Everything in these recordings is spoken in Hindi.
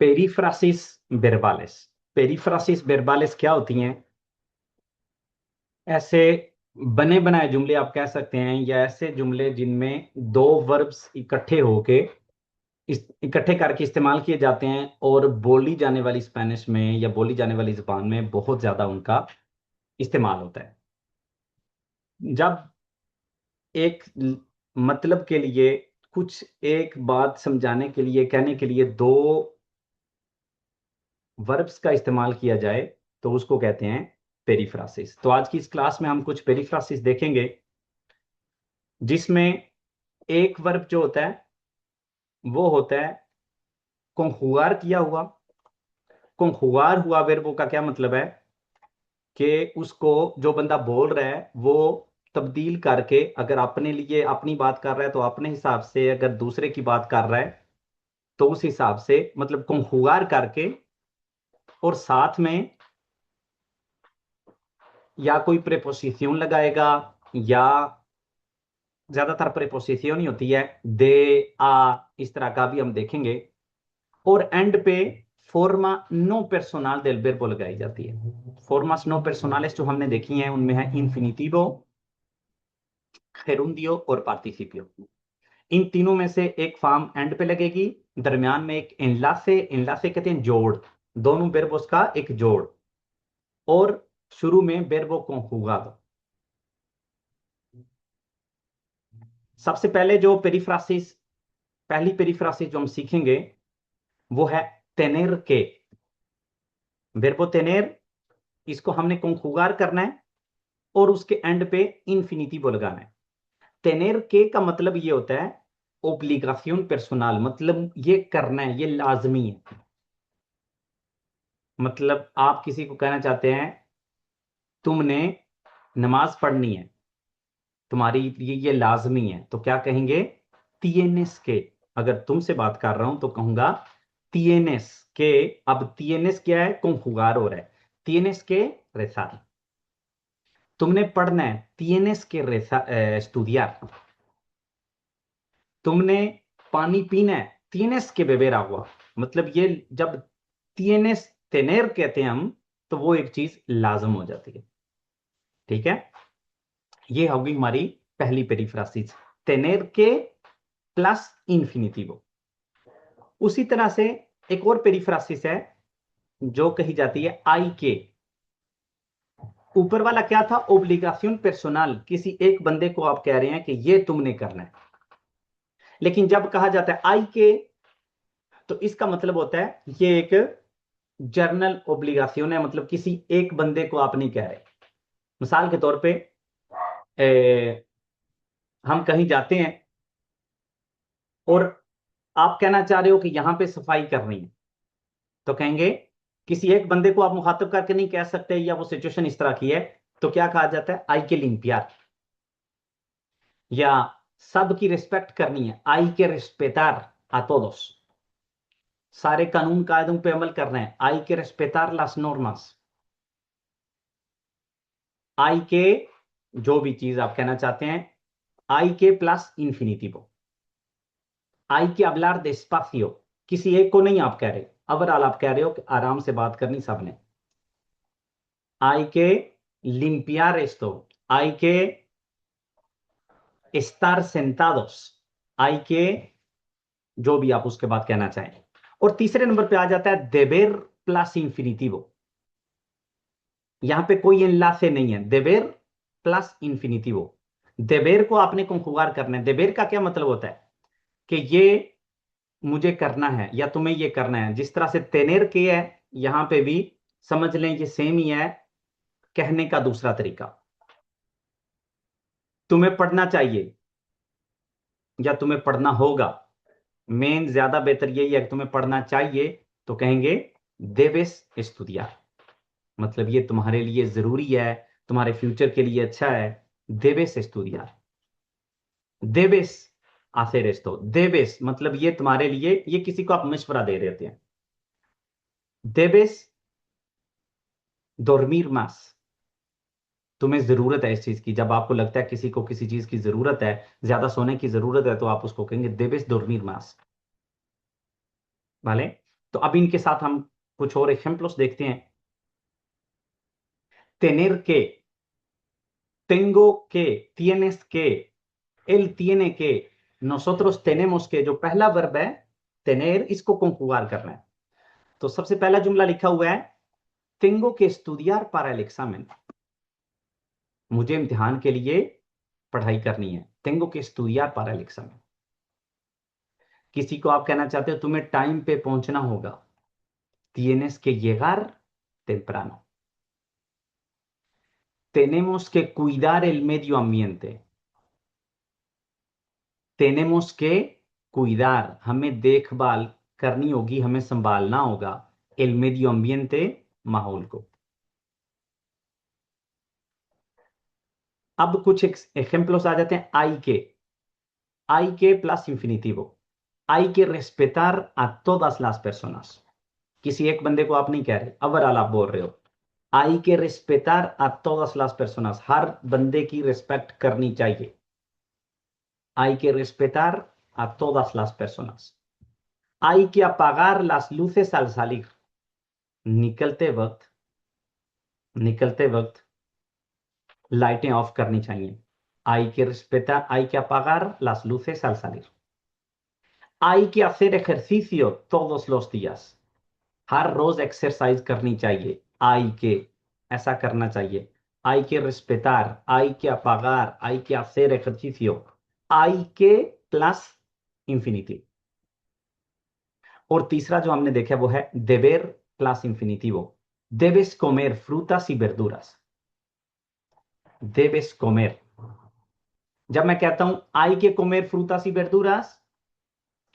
पेरीफ्रासिस वर्बालिस। पेरीफ्रासिस वर्बालिस क्या होती हैं? ऐसे बने बनाए जुमले आप कह सकते हैं, या ऐसे जुमले जिनमें दो वर्ब्स इकट्ठे होके इकट्ठे करके इस्तेमाल किए जाते हैं, और बोली जाने वाली स्पेनिश में या बोली जाने वाली जुबान में बहुत ज्यादा उनका इस्तेमाल होता है। जब एक मतलब के लिए, कुछ एक बात समझाने के लिए, कहने के लिए दो वर्ब्स का इस्तेमाल किया जाए, तो उसको कहते हैं पेरीफ्रासिस। तो आज की इस क्लास में हम कुछ पेरीफ्रासिस देखेंगे, जिसमें एक वर्ब जो होता है वो होता है कॉन्जुगार किया हुआ। कॉन्जुगार हुआ वर्बों का क्या मतलब है कि उसको जो बंदा बोल रहा है वो तब्दील करके, अगर अपने लिए अपनी बात कर रहा है तो अपने हिसाब से, अगर दूसरे की बात कर रहा है तो उस हिसाब से, मतलब कॉन्जुगार करके, और साथ में या कोई प्रेपोजिशन लगाएगा, या ज्यादातर प्रेपोजिशन ही होती है, दे, आ, इस तरह का भी हम देखेंगे। और एंड पे फॉर्मा नो पर्सोनल del verbo लगाई जाती है। फॉर्मास नो पर्सोनालिस जो हमने देखी हैं उनमें है इन्फिनिटिवो, gerundio और पार्टिसिपियो। इन तीनों में से एक फॉर्म एंड पे लगेगी, दरमियान में एक एनलासे, एनलासे कहते हैं जोड़, दोनों वेर्बोस का एक जोड़, और शुरू में वेर्बो conjugado। सबसे पहले जो पेरिफ्रासिस, पहली पेरिफ्रासिस जो हम सीखेंगे वो है तेनेर के। वेर्बो तेनेर, इसको हमने conjugar करना है और उसके एंड पे इन्फिनिटिव लगाना है। तेनेर के का मतलब ये होता है ओब्लिगाción पर्सोनल, मतलब ये करना है, ये लाजमी है। मतलब आप किसी को कहना चाहते हैं तुमने नमाज पढ़नी है, तुम्हारी ये लाजमी है, तो क्या कहेंगे? tienes के। अगर तुमसे बात कर रहा हूं तो कहूंगा tienes के। अब tienes क्या है? conjugar हो रहा है। tienes के rezar, तुमने पढ़ना है, tienes que estudiar। तुमने पानी पीना है, tienes que beber agua। मतलब ये जब tienes tener कहते हैं हम, तो वो एक चीज लाजम हो जाती है। ठीक है, ये होगी हमारी पहली पेरिफ्रासिस, tener के प्लस इन्फिनिटिव। उसी तरह से एक और पेरिफ्रासिस है जो कही जाती है आई के। ऊपर वाला क्या था? ओब्लिगाción पर्सोनल, किसी एक बंदे को आप कह रहे हैं कि ये तुमने करना है। लेकिन जब कहा जाता है आई के, तो इसका मतलब होता है ये एक जर्नल ओब्लिगाción है, मतलब किसी एक बंदे को आप नहीं कह रहे। मिसाल के तौर पे हम कहीं जाते हैं और आप कहना चाह रहे हो कि यहां पे सफाई करनी है, तो कहेंगे, किसी एक बंदे को आप मुखातब करके नहीं कह सकते, या वो सिचुएशन इस तरह की है, तो क्या कहा जाता है? आई के लिम्पियार। या सबकी रिस्पेक्ट करनी है, आई के रिस्पेटार आ todos। सारे कानून कायदों पे अमल करना है, आई के रिस्पेटार लास नॉर्मास। आई के, जो भी चीज आप कहना चाहते हैं, आई के प्लस इन्फिनिटिव। आई के hablar despacio, किसी एक को नहीं आप कह रहे, ओवरऑल आप कह रहे हो कि आराम से बात करनी सबने। आई के limpiar esto, hay que estar sentados, hay que, जो भी आप उसके बाद कहना चाहें। और तीसरे नंबर पे आ जाता है देबर प्लस इंफिनिटिवो। यहां पे कोई enlace नहीं है, देबर प्लस इंफिनिटिवो। देबर को आपने कंजुगार करना है। देबर का क्या मतलब होता है कि ये मुझे करना है या तुम्हें ये करना है। जिस तरह से तेनेर के है, यहां पे भी समझ लें ये सेम ही है, कहने का दूसरा तरीका। तुम्हें पढ़ना चाहिए या तुम्हें पढ़ना होगा, मेन ज्यादा बेहतर यही है कि तुम्हें पढ़ना चाहिए, तो कहेंगे देबेस estudiar। मतलब ये तुम्हारे लिए जरूरी है, तुम्हारे फ्यूचर के लिए अच्छा है। देबेस estudiar, देबेस hacer esto। देबेस मतलब ये तुम्हारे लिए, ये किसी को आप मशवरा दे देते हैं। देबेस dormir más, तुम्हें जरूरत है इस चीज की। जब आपको लगता है किसी को किसी चीज की जरूरत है, ज्यादा सोने की जरूरत है, तो आप उसको कहेंगे देबेस dormir más। भले तो अब इनके साथ हम कुछ और एग्जाम्पल्स देखते हैं। tener que, tengo que, tienes que, él tiene que, nosotros tenemos que, जो पहला वर्ब है tener, इसको conjugar करना है। तो सबसे पहला जुमला लिखा हुआ है tengo que estudiar para el examen, मुझे इम्तिहान के लिए पढ़ाई करनी है। tengo que estudiar para el examen। किसी को आप कहना चाहते हो तुम्हें टाइम पे पहुंचना होगा, tienes que llegar temprano। tenemos que cuidar el medio ambiente, tenemos que cuidar, हमें देखभाल करनी होगी, हमें संभालना होगा el medio ambiente, माहौल को। अब कुछ एग्जाम्पल्स आ जाते हैं आई के plus इंफिनिटिवो। hay que respetar a todas las personas, किसी एक बंदे को आप नहीं कह रहे, ओवरऑल आप बोल रहे हो hay que respetar a todas las personas, हर बंदे की रिस्पेक्ट करनी चाहिए। hay que respetar a todas las personas। hay que apagar las luces al salir, निकलते वक्त लाइटें ऑफ करनी चाहिए। hay que respetar, hay que apagar las luces al salir। hay que hacer ejercicio todos los días, हर रोज एक्सरसाइज करनी चाहिए। hay que, ऐसा करना चाहिए। hay que respetar, hay que apagar, hay que hacer ejercicio, hay que plus infinitive. और तीसरा जो हमने देखा वो है deber प्लस इंफिनिटिवो। debes comer frutas y verduras, debes comer। जब मैं कहता हूं आई के comer frutas y verduras,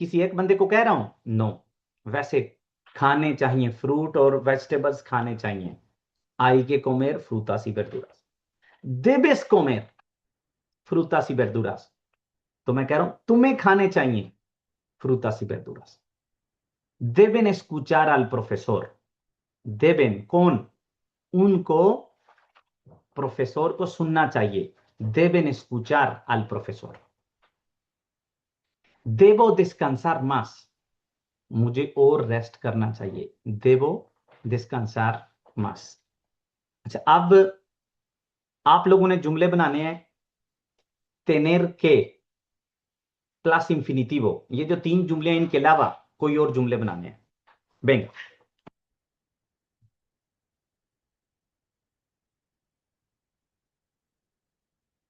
किसी एक बंदे को कह रहा हूं? नो, वैसे खाने चाहिए, फ्रूट और वेजिटेबल्स खाने चाहिए। hay que comer frutas y verduras। debes comer frutas y verduras, तो मैं कह रहा हूं तुम्हें खाने चाहिए frutas y verduras। deben escuchar al profesor, deben, कौन? उनको, प्रोफेसर को सुनना चाहिए। deben escuchar al profesor। debo descansar más, मुझे और रेस्ट करना चाहिए। debo descansar más। अच्छा, अब आप लोगों ने जुमले बनाने हैं tener que प्लस इंफिनिटिवो। ये जो तीन जुमले हैं इनके अलावा कोई और जुमले बनाने हैं। बेंग,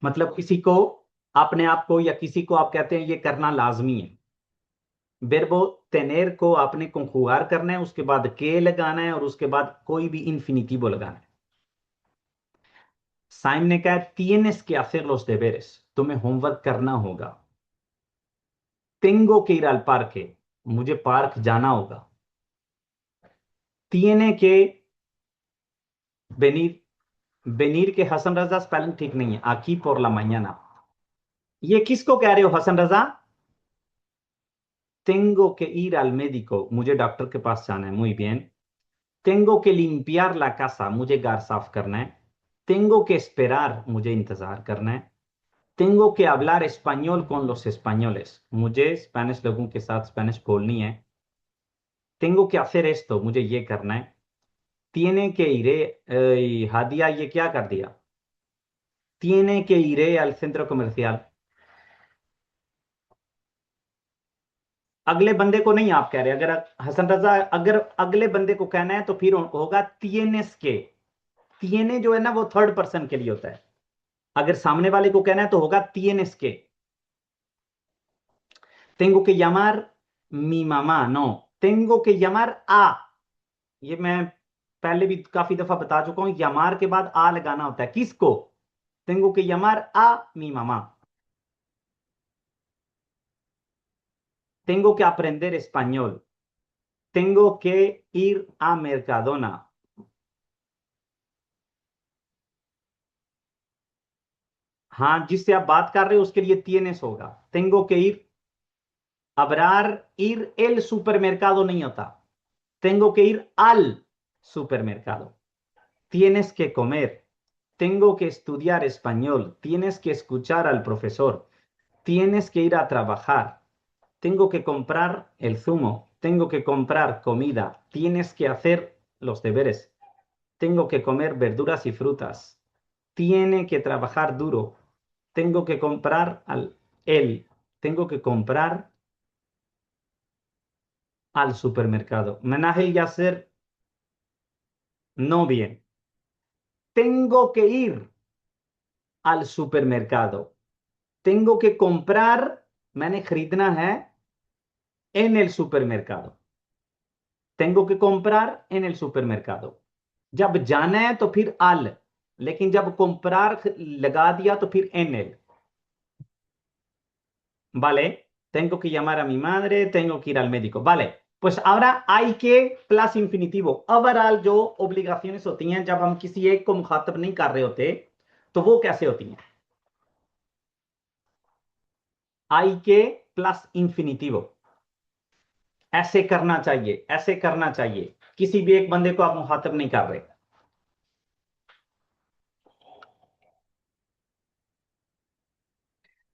मतलब किसी को, अपने आप को या किसी को आप कहते हैं ये करना लाजमी है। वर्बो tener को आपने कंजुगार करना है, उसके बाद के लगाना है और उसके बाद कोई भी इंफिनिटिवो लगाना है। साइम ने कहा tienes que hacer los deberes, तुम्हें होमवर्क करना होगा। tengo que ir al parque, मुझे पार्क जाना होगा। tiene que venir, venir के हसन रजा स्पेलिंग ठीक नहीं है, aquí por la mañana। ये किसको कह रहे हो Hasan Raza? tengo que ir al médico, मुझे डॉक्टर के पास जाना है। muy bien। tengo que limpiar la casa, मुझे घर साफ करना है। tengo que esperar, मुझे इंतजार करना है। tengo que hablar español con los españoles, मुझे स्पेनिश लोगों के साथ स्पेनिश बोलनी है। tengo que hacer esto, मुझे ये करना है। tiene que iré, हादिया ये क्या कर दिया? tiene que iré al centro comercial। अगले बंदे को नहीं आप कह रहे, अगर हसन रजा अगर अगले बंदे को कहना है तो फिर होगा tienes que। tiene जो है ना वो थर्ड पर्सन के लिए होता है, अगर सामने वाले को कहना है तो होगा tienes que। tengo que llamar mi mamá, no, tengo que llamar a, ये मैं पहले भी काफी दफा बता चुका हूं, llamar के बाद आ लगाना होता है। किसको? tengo que llamar a mi mamá। tengo que aprender español, tengo que ir a Mercadona। हाँ, जिससे आप बात कर रहे हो उसके लिए tienes होगा। tengo que ir, abrar, ir el supermercado नहीं होता, tengo que ir al supermercado। tienes que comer, tengo que estudiar español, tienes que escuchar al profesor, tienes que ir a trabajar, tengo que comprar el zumo, tengo que comprar comida, tienes que hacer los deberes, tengo que comer verduras y frutas, tiene que trabajar duro, tengo que comprar él, tengo que comprar al supermercado. Menajel Yasser, no bien. Tengo que ir al supermercado. Tengo que comprar, मैंने खरीदना है en el supermercado. Tengo que comprar en el supermercado. जब जाना है तो फिर al, लेकिन जब comprar लगा दिया तो फिर en el. Vale, tengo que llamar a mi madre, tengo que ir al médico. Vale, pues ahora hay que plus infinitive overall जो obligaciones होती हैं जब हम किसी एक को मुखातब नहीं कर रहे होते तो वो कैसे होती हैं? आई के प्लस इंफिनिटिव, ऐसे करना चाहिए, ऐसे करना चाहिए। किसी भी एक बंदे को आप मुखातब नहीं कर रहे।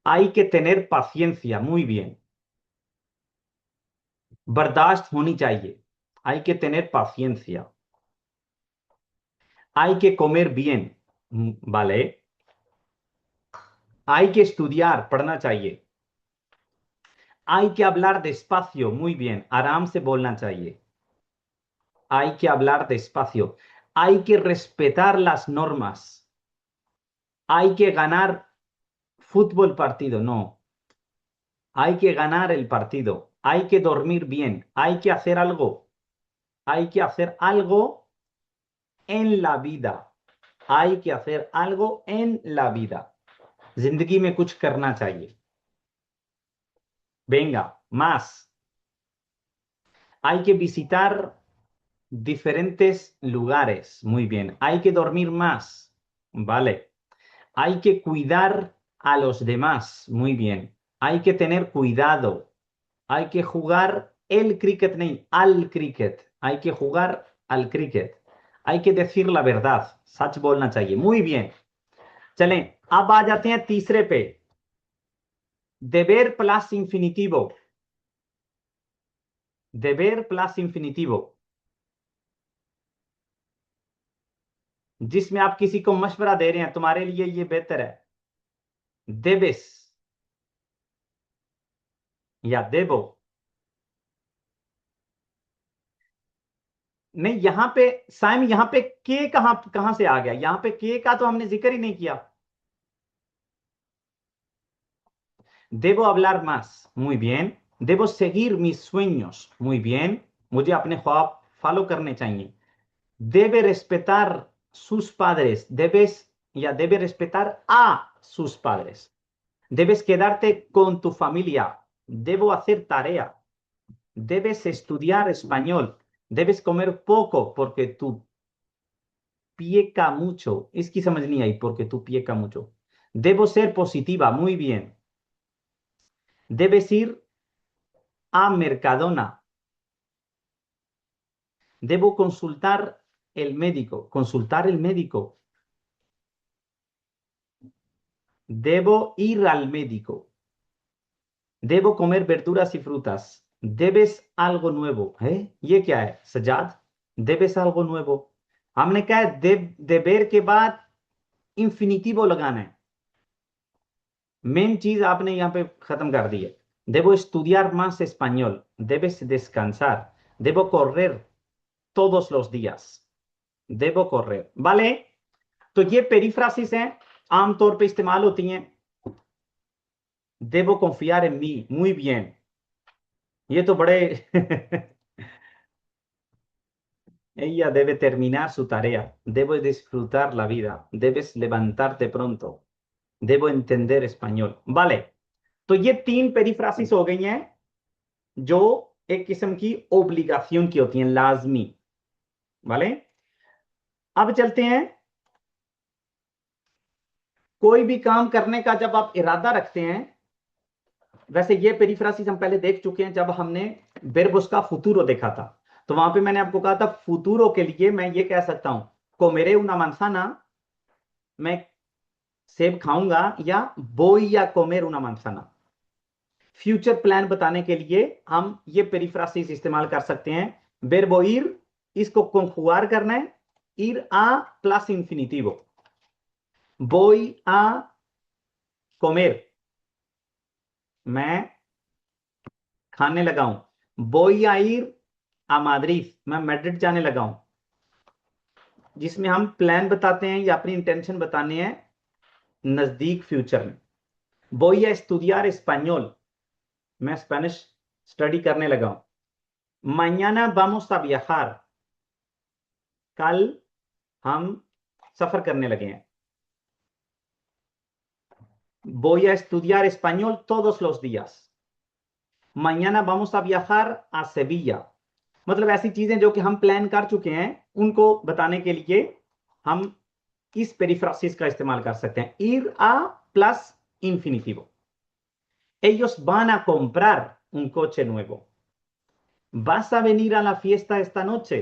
hay que tener paciencia, muy bien। बर्दाश्त होनी चाहिए, hay que tener paciencia। hay que comer bien, vale। hay que estudiar, पढ़ना चाहिए। hay que hablar despacio, muy bien, आराम से बोलना चाहिए। hay que hablar despacio। hay que respetar las normas। hay que ganar fútbol partido, no, hay que ganar el partido, hay que dormir bien, hay que hacer algo, hay que hacer algo en la vida, hay que hacer algo en la vida, जिंदगी में कुछ करना चाहिए। Venga, más, hay que visitar diferentes lugares, muy bien, hay que dormir más, vale, hay que cuidar a los demás, muy bien, hay que tener cuidado, hay que jugar el cricket, नहीं, al cricket, hay que jugar al cricket, hay que decir la verdad, सच बोलना चाहिए, muy bien। चलें, अब आ जाते हैं तीसरे पे, deber प्लस इंफिनिटिवो, deber प्लस इंफिनिटिवो, जिसमें आप किसी को मशवरा दे रहे हैं, तुम्हारे लिए ये बेहतर है, debes या debo। नहीं, यहां पे साइम, यहां पे के कहां कहां से आ गया? यहां पे के का तो हमने जिक्र ही नहीं किया। Debo hablar más, muy bien। Debo seguir mis sueños, muy bien। मुझे अपने ख्वाब फॉलो करने चाहिए। Debe respetar sus padres, debes या debe respetar a sus padres। Debes quedarte con tu familia, debo hacer tarea। Debes estudiar español, debes comer poco porque tú pieca mucho। इसकी समझ नहीं आई, porque tú pieca mucho। Debo ser positiva, muy bien। Debes ir a Mercadona, debo consultar el médico, consultar el médico, debo ir al médico, debo comer verduras y frutas, debes algo nuevo, ¿eh? ये क्या है सजाद? debes algo nuevo। हमने कहा है deber के बाद इंफिनिटिवो लगाना है। मेन चीज आपने यहां पे खत्म कर दी है। debo estudiar más español, debes descansar, debo correr todos los días, debo correr, ¿vale? तो ये पेरीफ्रासिस हैं, आमतौर पे इस्तेमाल होती हैं। debo confiar en mí, muy bien। ये तो बड़े ella debe terminar su tarea, debo disfrutar la vida, debes levantarte pronto, debo entender español। vale, तो ये तीन पेरीफ्रासिस हो गई हैं जो एक किस्म की ओब्लिगाशन की होती हैं, लाजमी। वाले, अब चलते हैं, कोई भी काम करने का जब आप इरादा रखते हैं, वैसे ये पेरीफ्रासिस हम पहले देख चुके हैं जब हमने बेरबुस का फुतूरो देखा था। तो वहां पे मैंने आपको कहा था फुतूरो के लिए मैं ये कह सकता हूं, कोमेरे उना manzana, मैं सेब खाऊंगा, या बोई या कोमेर उना manzana। फ्यूचर प्लान बताने के लिए हम ये पेरिफ्रासिस इस्तेमाल कर सकते हैं। verbo ir, इसको conjugar करना है, ir a प्लस इंफिनिटिवो, voy a comer, मैं खाने लगा हूं, voy a ir a Madrid, मैं मैड्रिड जाने लगा हूं, जिसमें हम प्लान बताते हैं या अपनी इंटेंशन बताने हैं नजदीक फ्यूचर में। voy a estudiar español, मैं स्पेनिश स्टडी करने लगा हूं। mañana vamos a viajar, कल हम सफर करने लगे हैं। voy a estudiar español todos los días, mañana vamos a viajar a Sevilla। मतलब ऐसी चीजें जो कि हम प्लान कर चुके हैं उनको बताने के लिए हम इस पेरिफ्रासिस का इस्तेमाल कर सकते हैं। ir a प्लस इंफिनिटिवो, ellos van a comprar un coche nuevo, vas a venir a la fiesta esta noche,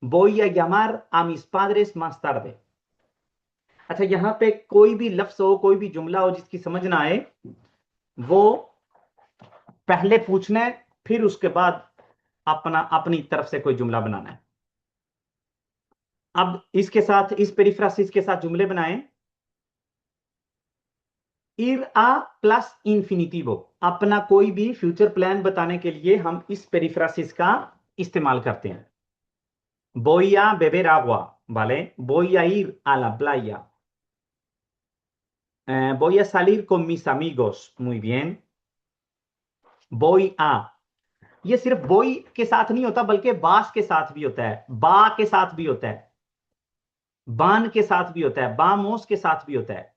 voy a llamar a mis padres más tarde। अच्छा, यहां पे कोई भी लफ्ज हो, कोई भी जुमला हो जिसकी समझ ना आए, वो पहले पूछना है, फिर उसके बाद अपनी तरफ से कोई जुमला बनाना है। अब इसके साथ, इस पेरिफ्रासिस के साथ जुमले बनाएं। ir a प्लस इंफिनिटिवो, अपना कोई भी फ्यूचर प्लान बताने के लिए हम इस पेरिफ्रासिस का इस्तेमाल करते हैं। voy a beber agua, ¿vale? voy a ir a la playa, voy a salir con mis amigos, muy bien, voy a, ये सिर्फ बोई के साथ नहीं होता बल्कि बास के साथ भी होता है, बा के साथ भी होता है, बान के साथ भी होता है, बामोस के साथ भी होता है।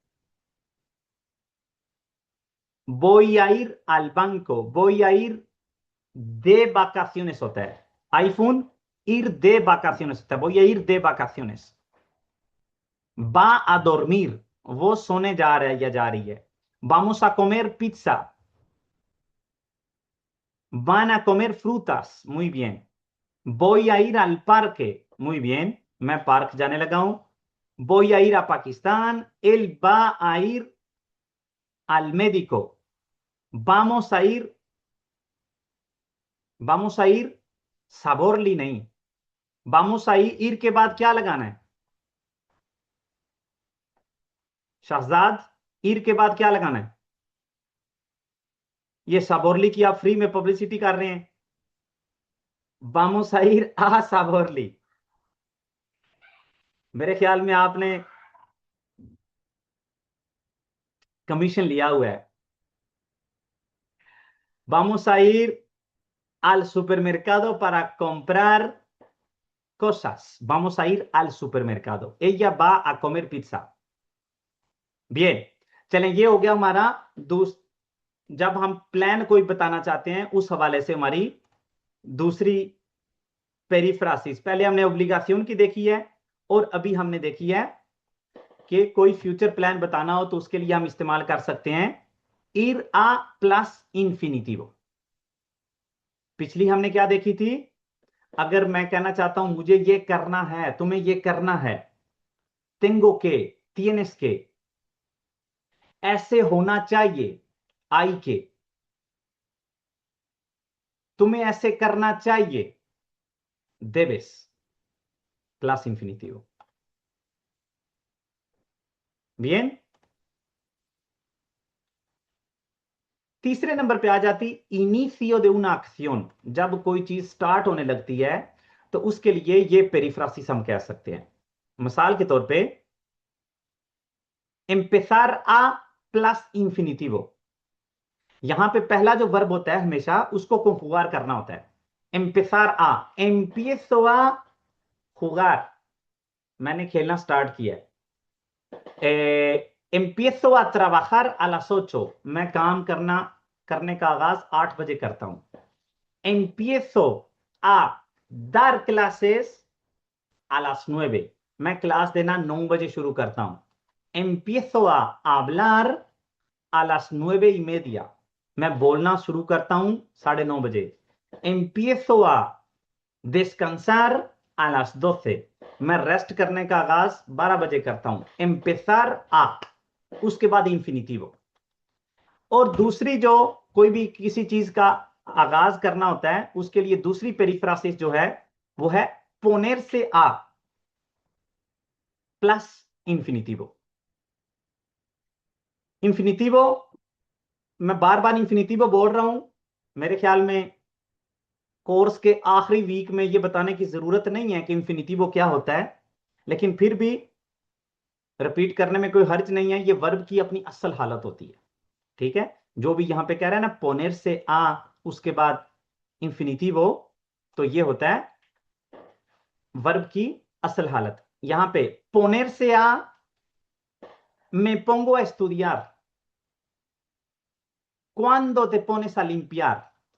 voy a ir al banco, voy a ir de vacaciones होता है, आईफोन ir de vacaciones होता है, voy a ir de vacaciones। va a dormir, वो सोने जा रहा है या जा रही है, vamos a comer pizza, van a comer frutas, muy bien, voy a ir al parque, muy bien, मैं पार्क जाने लगा हूं, voy a ir a Pakistán, él va a ir al médico, vamos a ir, vamos a ir, साबोरली नहीं, vamos a ir के बाद क्या लगाना है शहजाद, ir के बाद क्या लगाना है? ये साबोरली की आप फ्री में पब्लिसिटी कर रहे हैं, vamos a ir a साबोरली। मेरे ख्याल में आपने कमीशन लिया हुआ है। vamos a ir al supermercado para comprar cosas, vamos a ir al supermercado, ella va a comer pizza। bien, चलें, ये हो गया हमारा जब हम प्लान कोई बताना चाहते हैं उस हवाले से हमारी दूसरी पेरिफ्रासिस। पहले हमने ओब्लिगासियन की देखी है और अभी हमने देखी है कि कोई फ्यूचर प्लान बताना हो तो उसके लिए हम इस्तेमाल कर सकते हैं ir a प्लस इंफिनिटिवो। पिछली हमने क्या देखी थी? अगर मैं कहना चाहता हूं मुझे ये करना है, तुम्हें ये करना है, tengo que, tienes que, ऐसे होना चाहिए, आई के, तुम्हें ऐसे करना चाहिए, debes प्लस इंफिनिटिवो। bien, तीसरे नंबर पे आ जाती इनिशियो de una acción, जब कोई चीज स्टार्ट होने लगती है तो उसके लिए ये पेरिफ्रासिस हम कह सकते हैं। मिसाल के तौर पे empezar a प्लस इंफिनिटिवो, यहां पे पहला जो वर्ब होता है हमेशा उसको conjugar करना होता है। empezar a, empiezo a jugar, मैंने खेलना स्टार्ट किया है। empiezo a trabajar a las 8, मैं काम करने का आगाज 8 बजे करता हूं। empiezo a dar clases a las 9, मैं क्लास देना 9 बजे शुरू करता हूं। empiezo a hablar a las 9:30, मैं बोलना शुरू करता हूं 9:30 बजे। empiezo a descansar a las 12, मैं रेस्ट करने का आगाज 12 बजे करता हूं। empezar a, उसके बाद इंफिनिटिवो। और दूसरी जो कोई भी किसी चीज का आगाज करना होता है उसके लिए दूसरी पेरिफ्रासिस जो है वो है पोनेर से आ प्लस इंफिनिटिवो। इंफिनिटिवो, मैं बार बार इंफिनिटिवो बोल रहा हूं, मेरे ख्याल में कोर्स के आखिरी वीक में ये बताने की जरूरत नहीं है कि इंफिनिटिवो क्या होता है, लेकिन फिर भी रिपीट करने में कोई हर्ज नहीं है। ये वर्ब की अपनी असल हालत होती है, ठीक है। जो भी यहां पे कह रहा है ना पोनेर से आ उसके बाद इंफिनिटिवो, तो ये होता है वर्ब की असल हालत। यहां पे पोनेर से आ me pongo a estudiar cuando te pones a limpiar,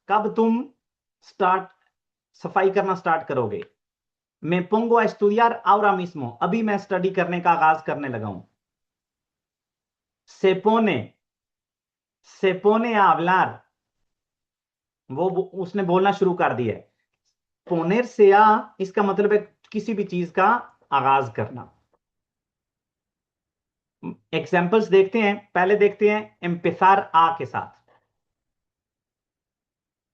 कब तुम स्टार्ट सफाई करना स्टार्ट करोगे। मैं pongo a estudiar ahora mismo, अभी मैं स्टडी करने का आगाज करने लगा हूं। se pone se pone a hablar, वो उसने बोलना शुरू कर दिया है। पोनेर से आ इसका मतलब है किसी भी चीज का आगाज करना। एग्जाम्पल्स देखते हैं, पहले देखते हैं empezar a के साथ।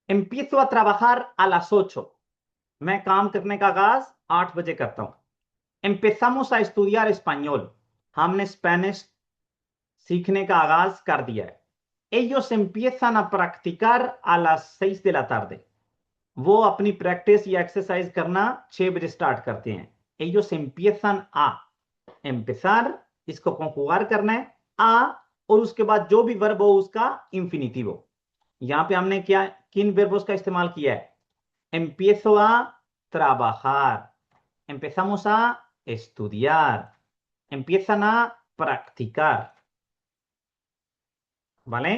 empiezo a trabajar a las 8, मैं काम करने का आगाज 8 बजे करता हूं। empezamos a estudiar español, हमने स्पेनिश सीखने का आगाज कर दिया है। ellos empiezan a practicar a las 6 de la tarde, वो अपनी प्रैक्टिस या एक्सरसाइज करना 6 बजे स्टार्ट करते हैं। ellos empiezan a, empezar इसको कंजुगार करना है आ, और उसके बाद जो भी वर्ब हो उसका इंफिनिटिव हो। यहां पे हमने क्या किन वर्बों का इस्तेमाल किया है? empiezo a trabajar, empezamos a estudiar, empiezan a practicar, ¿vale?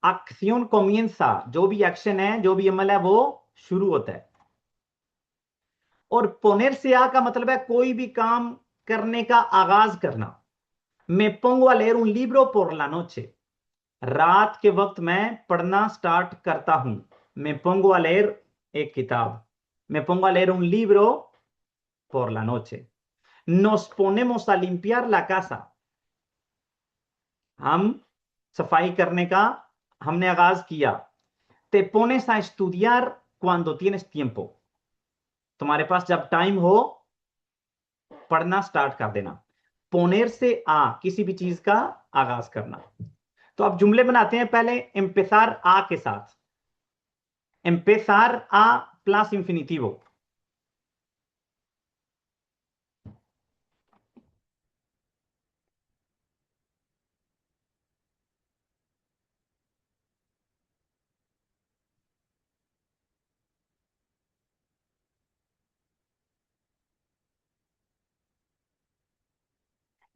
acción comienza, जो भी एक्शन है जो भी अमल है वो शुरू होता है। और पोनेर से आ का मतलब है कोई भी काम करने का आगाज करना। me pongo a leer un libro por la noche, रात के वक्त मैं पढ़ना स्टार्ट करता हूं। me pongo a leer एक किताब, me pongo a leer un libro por la noche। nos ponemos a limpiar la casa, हम सफाई करने का हमने आगाज किया। te pones a estudiar cuando tienes tiempo, तुम्हारे पास जब टाइम हो पढ़ना स्टार्ट कर देना। पोनेर से आ किसी भी चीज का आगाज करना। तो अब जुमले बनाते हैं, पहले एम्पेसार आ के साथ। एम्पेसार आ plus इंफिनिटिवो।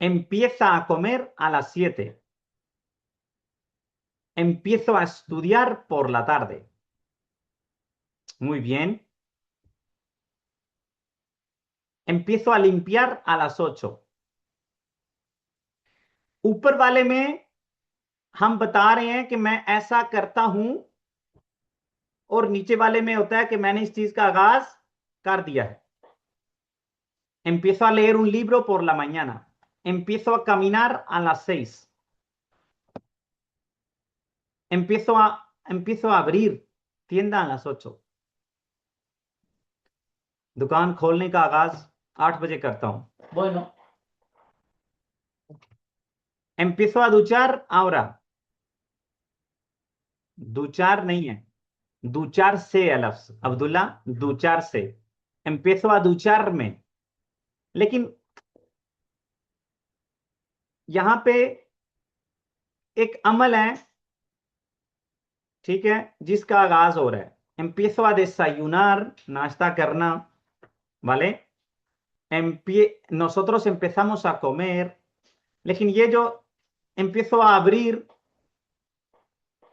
empieza a comer a las 7, empiezo a estudiar por la tarde। muy bien। empiezo a limpiar a las 8। ऊपर वाले में हम बता रहे हैं कि मैं ऐसा करता हूं, और नीचे वाले में होता है कि मैंने इस चीज का आगाज कर दिया है। empiezo a leer un libro por la mañana, empiezo a caminar a las 6, empiezo a abrir tienda a las 8, दुकान खोलने का आगाज 8 बजे करता हूं। bueno, empiezo a duchar ahora, दुचार नहीं है, दुचार से है लफ्ज अब्दुल्ला, दुचार से। empiezo a दुचार में, लेकिन यहां पे एक अमल है, ठीक है, जिसका आगाज हो रहा है। empiezo a desayunar, नाश्ता करना, ¿vale? nosotros empezamos a comer, लेकिन ये जो empiezo a abrir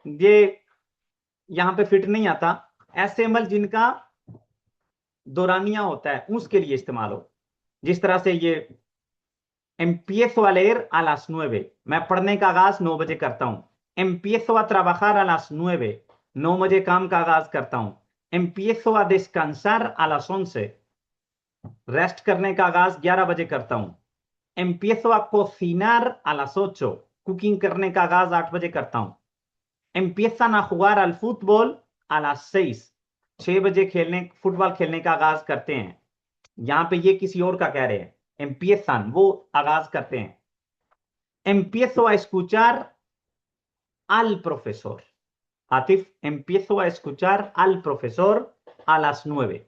ये यहां पे फिट नहीं आता। ऐसे अमल जिनका दौरानिया होता है उसके लिए इस्तेमाल हो, जिस तरह से ये empiezo a leer a las 9, मैं पढ़ने का आगाज 9 बजे करता हूं। empiezo a trabajar a las 9, 9 बजे काम का आगाज करता हूं। empiezo a descansar a las 11, rest करने का आगाज 11 बजे करता हूं। empiezo a cocinar a las 8, cooking करने का आगाज 8 बजे करता हूं। empiezan a jugar al fútbol a las 6, 6 बजे खेलने फुटबॉल खेलने का आगाज करते हैं। यहां पे ये किसी और का कह रहे हैं, empiezan वो आगाज करते हैं। empiezo a escuchar al profesor, Atif, empiezo a escuchar al profesor a las 9।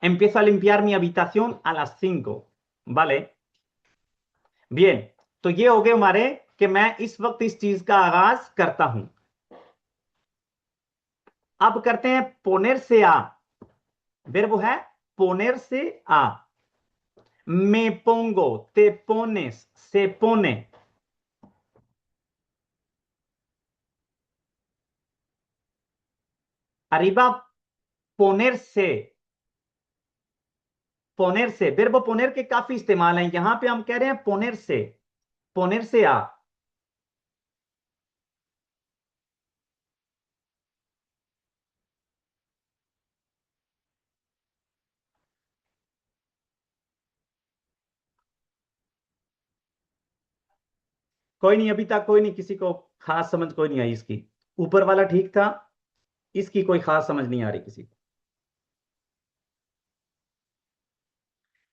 Empiezo a limpiar mi habitación a las 5, ¿vale? Bien, तो ये हो गए हमारे कि मैं इस वक्त इस चीज का आगाज करता हूं। अब करते हैं पोनेर से आ, वर्ब है पोनेर से आ। Me pongo, te pones, se pone। arriba ponerse, ponerse, verbo poner के काफी इस्तेमाल है, यहां पे हम कह रहे हैं ponerse a। कोई नहीं, अभी तक कोई नहीं, किसी को खास समझ कोई नहीं आई इसकी। ऊपर वाला ठीक था, इसकी कोई खास समझ नहीं आ रही किसी को।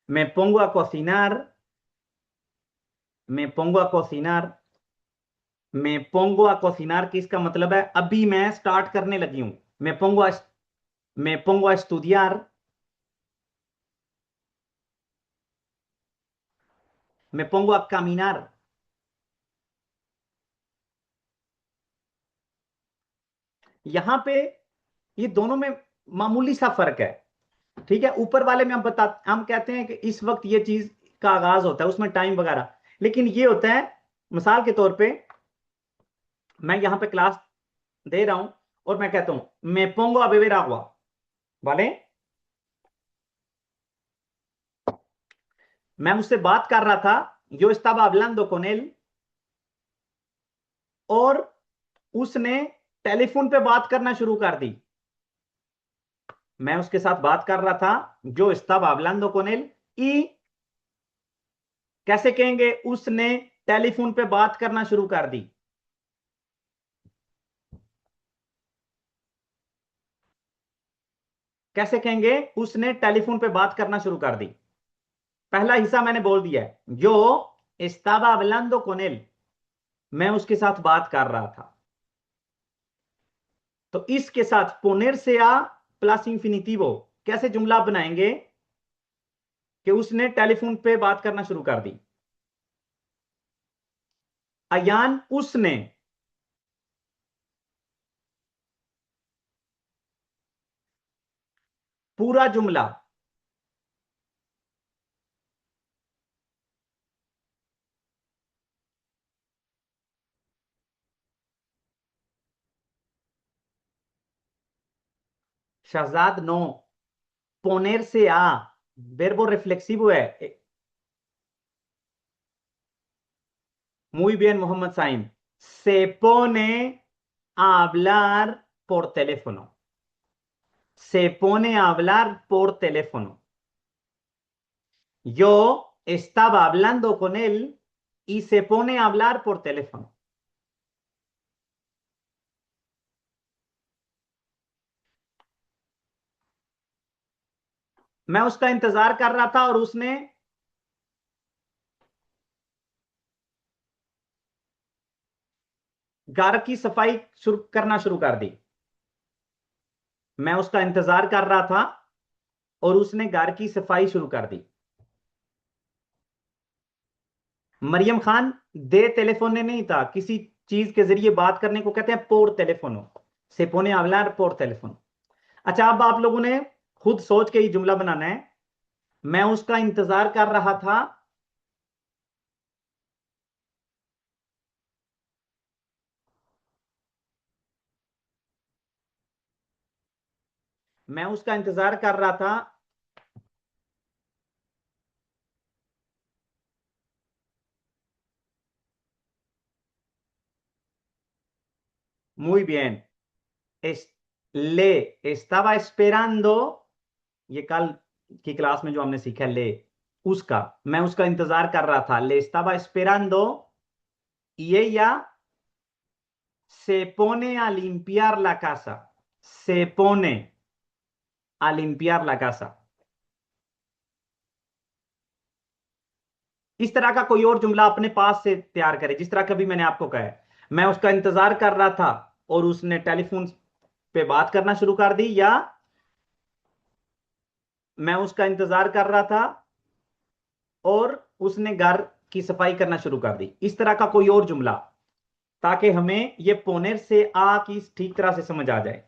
Me pongo a cocinar, me pongo a cocinar, me pongo a cocinar कि इसका मतलब है अभी मैं स्टार्ट करने लगी हूं। me pongo a estudiar, me pongo a caminar। यहां पे ये दोनों में मामूली सा फर्क है, ठीक है। ऊपर वाले में हम कहते हैं कि इस वक्त ये चीज का आगाज होता है, उसमें टाइम वगैरह, लेकिन ये होता है मिसाल के तौर पे मैं यहां पे क्लास दे रहा हूं और मैं कहता हूं मैं पोंगो a beber agua, वाले मैं उससे बात कर रहा था, yo estaba hablando con él, और उसने टेलीफोन पे बात करना शुरू कर दी। मैं उसके साथ बात कर रहा था, जो estaba hablando con él, y कैसे कहेंगे उसने टेलीफोन पे बात करना शुरू कर दी। कैसे कहेंगे उसने टेलीफोन पे बात करना शुरू कर दी। पहला हिस्सा मैंने बोल दिया है, जो estaba hablando con él, मैं उसके साथ बात कर रहा था। तो इसके साथ पोनेर से आ प्लस इंफिनिटिवो कैसे जुमला बनाएंगे कि उसने टेलीफोन पे बात करना शुरू कर दी। अयान उसने, पूरा जुमला शहजाद नो, पोनेर से आ verbo reflexivo है। muy bien Mohammad Saim, se pone a hablar por teléfono, se pone a hablar por teléfono। yo estaba hablando con él y se pone a hablar por teléfono। मैं उसका इंतजार कर रहा था और उसने घर की सफाई करना शुरू कर दी। मैं उसका इंतजार कर रहा था और उसने घर की सफाई शुरू कर दी। मरियम खान, दे टेलीफोने नहीं था, किसी चीज के जरिए बात करने को कहते हैं पोर टेलीफोनो, से पोने hablar por teléfono। अच्छा, अब आप लोगों ने खुद सोच के ही जुमला बनाना है। मैं उसका इंतजार कर रहा था, मैं उसका इंतजार कर रहा था। muy bien, le estaba esperando, ये कल की क्लास में जो हमने सीखा ले, उसका, मैं उसका इंतजार कर रहा था, le estaba esperando y ella Se pone a limpiar la casa. Se pone a limpiar la casa. इस तरह का कोई और जुमला अपने पास से तैयार करें, जिस तरह का भी मैंने आपको कहा है। मैं उसका इंतजार कर रहा था और उसने टेलीफोन पे बात करना शुरू कर दी, या मैं उसका इंतजार कर रहा था और उसने घर की सफाई करना शुरू कर दी। इस तरह का कोई और जुमला, ताकि हमें ये पोनेर से आ की ठीक तरह से समझ आ जाए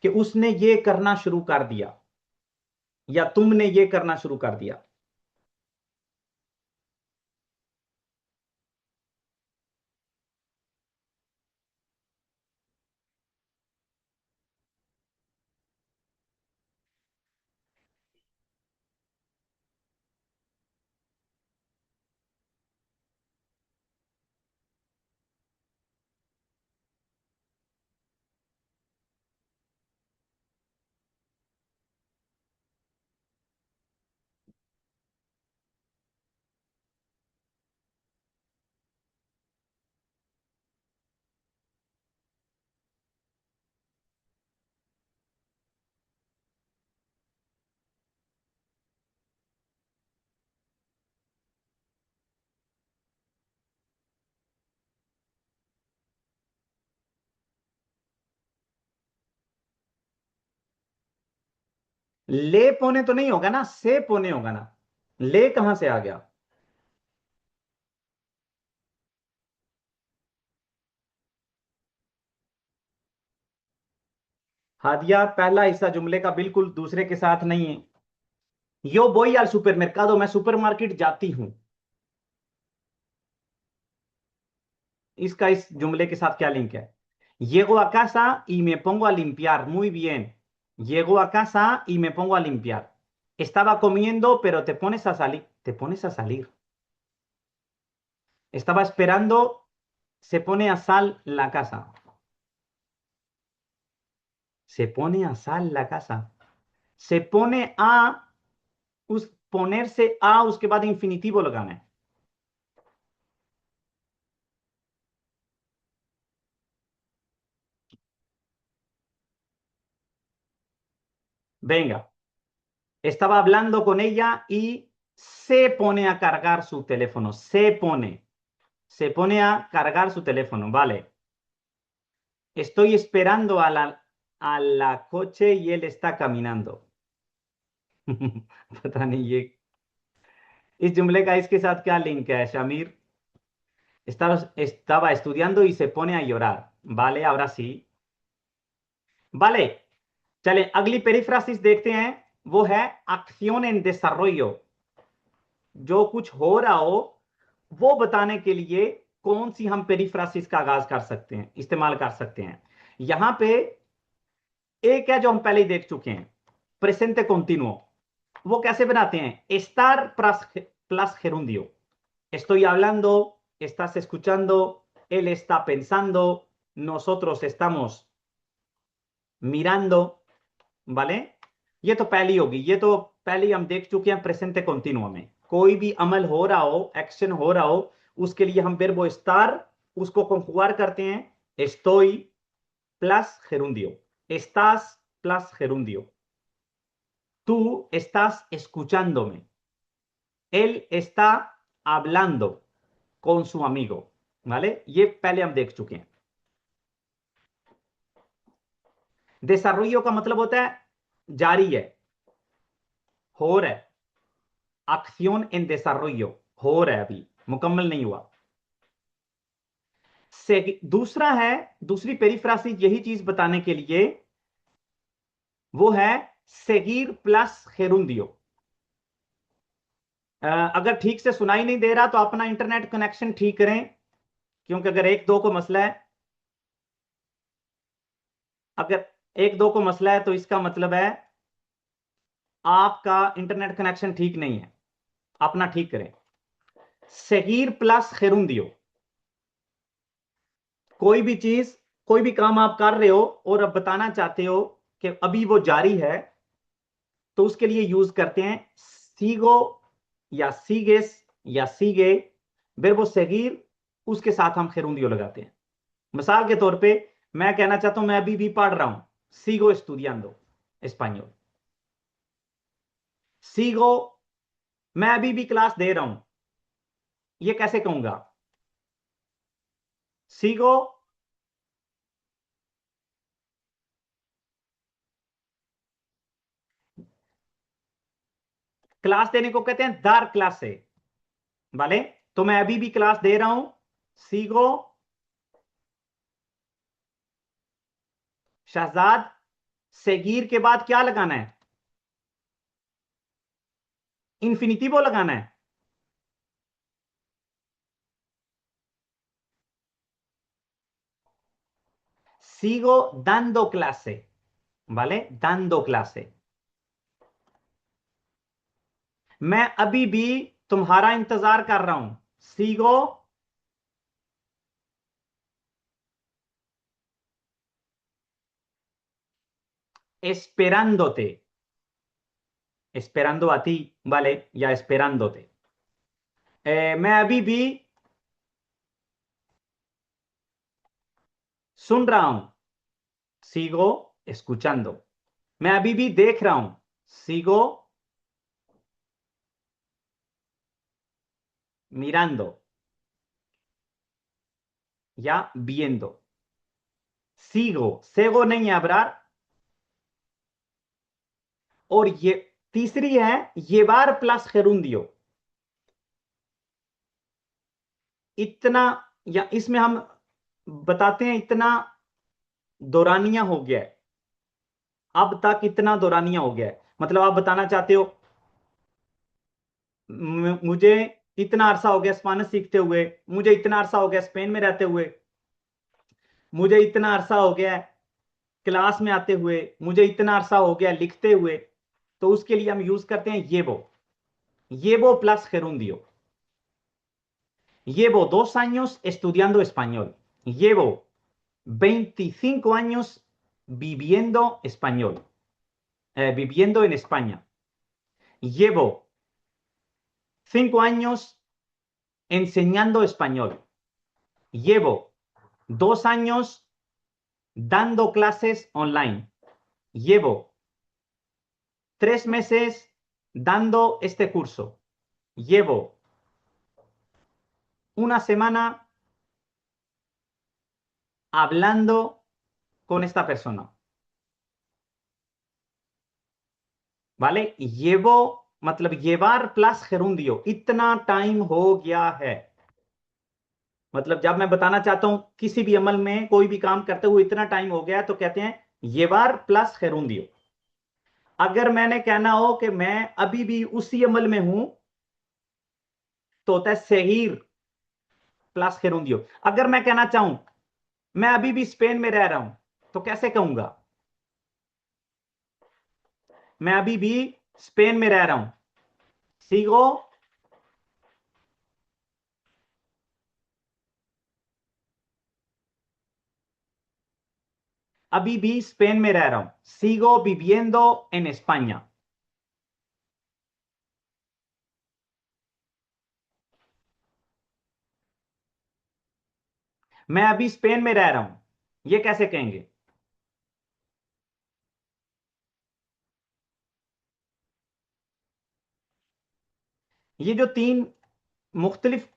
कि उसने ये करना शुरू कर दिया या तुमने ये करना शुरू कर दिया। ले पोने तो नहीं होगा ना, से पोने होगा ना। ले कहां से आ गया? हादिया, पहला हिस्सा जुमले का बिल्कुल दूसरे के साथ नहीं है। यो voy al supermercado, मैं सुपरमार्केट जाती हूं, इसका इस जुमले के साथ क्या लिंक है? Llego a casa y me pongo a limpiar. Muy bien. Llego a casa y me pongo a limpiar. Estaba comiendo, pero te pones a salir. Te pones a salir. Estaba esperando, se pone a sal la casa. Se pone a sal la casa. Se pone a, ponerse a, उसके बाद infinitivo लगाना है। Venga. Estaba hablando con ella y se pone a cargar su teléfono. Se pone a cargar su teléfono. Vale. Estoy esperando a la coche y él está caminando. पता नहीं ये इस जुमले का इसके साथ क्या लिंक है, Shamir? estaba estudiando y se pone a llorar. Vale, ahora sí. Vale, चले अगली पेरिफ्रासिस देखते हैं। वो है acción en desarrollo। जो कुछ हो रहा हो वो बताने के लिए कौन सी हम पेरिफ्रासिस का आगाज कर सकते हैं, इस्तेमाल कर सकते हैं। यहां पे एक है जो हम पहले ही देख चुके हैं, प्रेजेंटे कंटिन्यूo। वो कैसे बनाते हैं? estar plus gerundio। Estoy hablando, estás escuchando, él está pensando, nosotros estamos mirando, ¿vale? ये तो पहली होगी, ये तो पहले हम देख चुके हैं प्रेजेंटे कंटिन्यूo में। कोई भी अमल हो रहा हो, एक्शन हो रहा हो, उसके लिए हम verbo estar उसको conjugar करते हैं estoy plus gerundio, estás plus gerundio, tú estás escuchándome, él está hablando con su amigo, ¿vale? ये पहले हम देख चुके हैं। desarrollo का मतलब होता है जारी है, हो रहा है। acción en desarrollo, हो रहा है, अभी मुकम्मल नहीं हुआ। दूसरा है, दूसरी पेरिफ्रासिस यही चीज बताने के लिए, वो है seguir प्लस gerundio। अगर ठीक से सुनाई नहीं दे रहा तो अपना इंटरनेट कनेक्शन ठीक करें, क्योंकि अगर एक दो को मसला है, अगर एक दो को मसला है तो इसका मतलब है आपका इंटरनेट कनेक्शन ठीक नहीं है, अपना ठीक करें। seguir plus gerundio। कोई भी चीज, कोई भी काम आप कर रहे हो और अब बताना चाहते हो कि अभी वो जारी है, तो उसके लिए यूज करते हैं sigo या sigues या sigue। verbo seguir उसके साथ हम gerundio लगाते हैं। मिसाल के तौर पे मैं कहना चाहता हूं मैं अभी भी पढ़ रहा हूं, sigo estudiando español। sigo, मैं अभी भी क्लास दे रहा हूं, ये कैसे कहूंगा? sigo, क्लास देने को कहते हैं dar clase, वाले। तो मैं अभी भी क्लास दे रहा हूं, sigo। शहजाद, seguir के बाद क्या लगाना है? इन्फिनिटिवो लगाना है। sigo dando clase, ¿vale? Dando clase। मैं अभी भी तुम्हारा इंतजार कर रहा हूं, sigo esperándote, esperando a ti, ¿vale? या esperándote। मैं अभी भी सुन रहा हूं, sigo escuchando। मैं अभी भी देख रहा हूं, sigo mirando या viendo। sigo, sego नहीं है hablar। और ये तीसरी है llevar प्लस gerundio। इतना, या इसमें हम बताते हैं इतना दौरानिया हो गया है, अब तक इतना दौरानिया हो गया है। मतलब आप बताना चाहते हो मुझे इतना अरसा हो गया स्पेनिश सीखते हुए, मुझे इतना अरसा हो गया स्पेन में रहते हुए, मुझे इतना अरसा हो गया क्लास में आते हुए, मुझे इतना अरसा हो गया लिखते हुए। तो उसके लिए हम यूज करते हैं ये वो plus gerundio। Llevo 2 años estudiando español, llevo 25 años viviendo español, viviendo en España, llevo 5 años enseñando español, llevo 2 años dando clases online, llevo 3 meses dando este curso, llevo una semana hablando con esta persona, ¿vale? Llevo, मतलब llevar प्लस gerundio, इतना टाइम हो गया है। मतलब जब मैं बताना चाहता हूं किसी भी अमल में कोई भी काम करते हुए इतना टाइम हो गया, तो कहते हैं llevar प्लस gerundio। अगर मैंने कहना हो कि मैं अभी भी उसी अमल में हूं, तो होता है seguir प्लस gerundio। अगर मैं कहना चाहूं मैं अभी भी स्पेन में रह रहा हूं, तो कैसे कहूंगा? मैं अभी भी स्पेन में रह रहा हूं, sigo, अभी भी स्पेन में रह रहा हूं, sigo viviendo en España। मैं अभी स्पेन में रह रहा हूं, ये कैसे कहेंगे? ये जो तीन मुख्तलिफ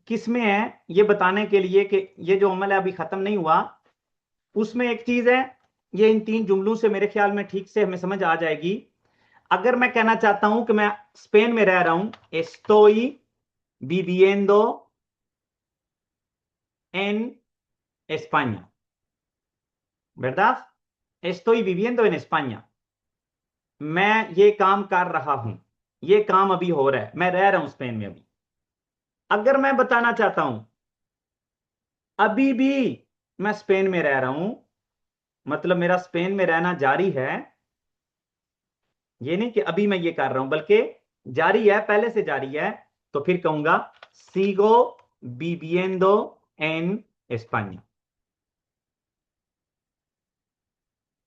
किस्में हैं, ये बताने के लिए कि ये जो अमल है अभी खत्म नहीं हुआ, उसमें एक चीज है, ये इन तीन जुमलों से मेरे ख्याल में ठीक से हमें समझ आ जाएगी। अगर मैं कहना चाहता हूं कि मैं स्पेन में रह रहा हूं, estoy viviendo en España, ¿verdad? Estoy viviendo en España। मैं ये काम कर रहा हूं, ये काम अभी हो रहा है, मैं रह रहा हूं स्पेन में अभी। अगर मैं बताना चाहता हूं अभी भी मैं स्पेन में रह रहा हूं, मतलब मेरा स्पेन में रहना जारी है, ये नहीं कि अभी मैं ये कर रहा हूं, बल्कि जारी है, पहले से जारी है, तो फिर कहूंगा sigo viviendo en España।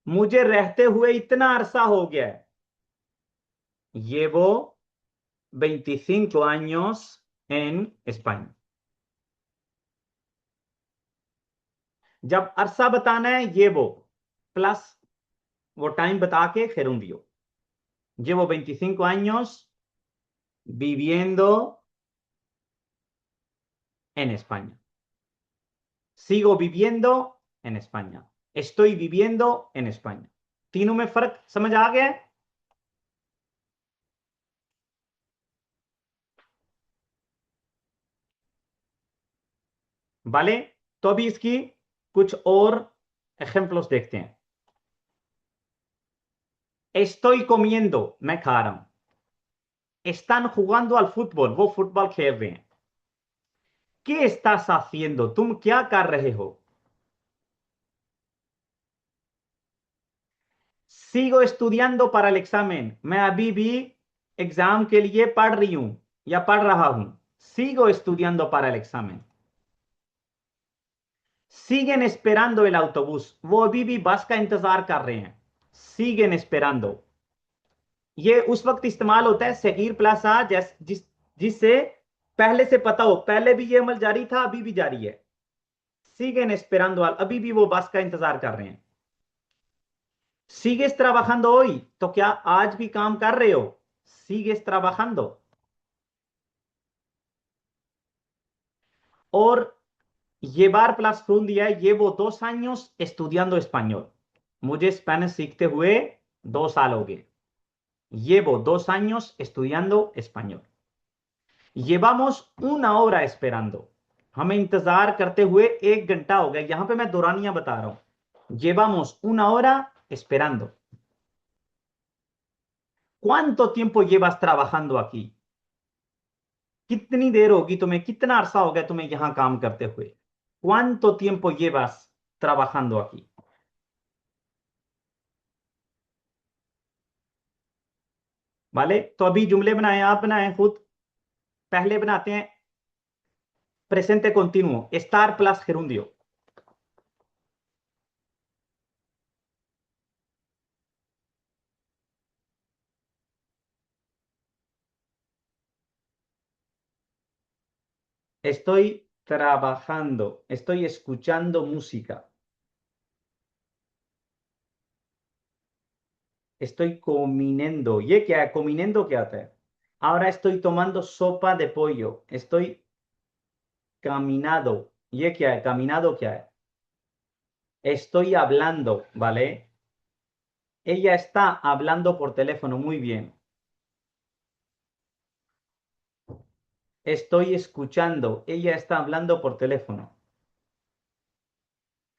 मुझे रहते हुए इतना अरसा हो गया है, llevo 25 años en España। जब अरसा बताना है ये वो प्लस वो टाइम बता के gerundio. Llevo 25 años viviendo en España. Sigo viviendo en España. Estoy viviendo en España. तीनों में फर्क समझ आ गया है? vale, तो अभी इसकी कुछ और ejemplos देखते हैं. Estoy comiendo, मैं खा रहा हूं. Están jugando al fútbol, वो फुटबॉल खेल रहे हैं. ¿Qué estás haciendo? तुम क्या कर रहे हो? Sigo estudiando para el examen. मैं अभी भी एग्जाम के लिए पढ़ रही हूं या पढ़ रहा हूं. Sigo estudiando para el examen. Siguen esperando el autobús. वो अभी भी बस का इंतजार कर रहे हैं. Siguen esperando. ये उस वक्त इस्तेमाल होता है seguir प्लस आ जिससे पहले से पता हो पहले भी ये अमल जारी था अभी भी जारी है. Siguen esperando अभी भी वो बस का इंतजार कर रहे हैं. Sigues trabajando hoy? तो क्या आज भी काम कर रहे हो? Sigues trabajando. और llevar प्लस फ्रून दिया है. ये वो 2 años estudiando español. मुझे स्पेनिश सीखते हुए 2 साल हो गए. Llevo 2 años estudiando español. Llevamos una hora esperando. हमें इंतजार करते हुए 1 घंटा हो गया. यहां पे मैं दोरानियां बता रहा हूं. Llevamos una hora esperando. ¿Cuánto tiempo llevas trabajando aquí? कितनी देर होगी तुम्हें कितना अरसा हो गया तुम्हें यहां काम करते हुए. ¿Cuánto tiempo llevas trabajando aquí? वाले तो अभी जुमले बनाए आप बनाए खुद. पहले बनाते हैं presente continuo estar plus gerundio. Estoy trabajando, estoy escuchando música. Estoy comiendo. ¿Y qué es? Comiendo qué hace. Ahora estoy tomando sopa de pollo. Estoy caminado. ¿Y qué es? Caminado qué es. Estoy hablando, ¿vale? Ella está hablando por teléfono. Muy bien. Estoy escuchando. Ella está hablando por teléfono.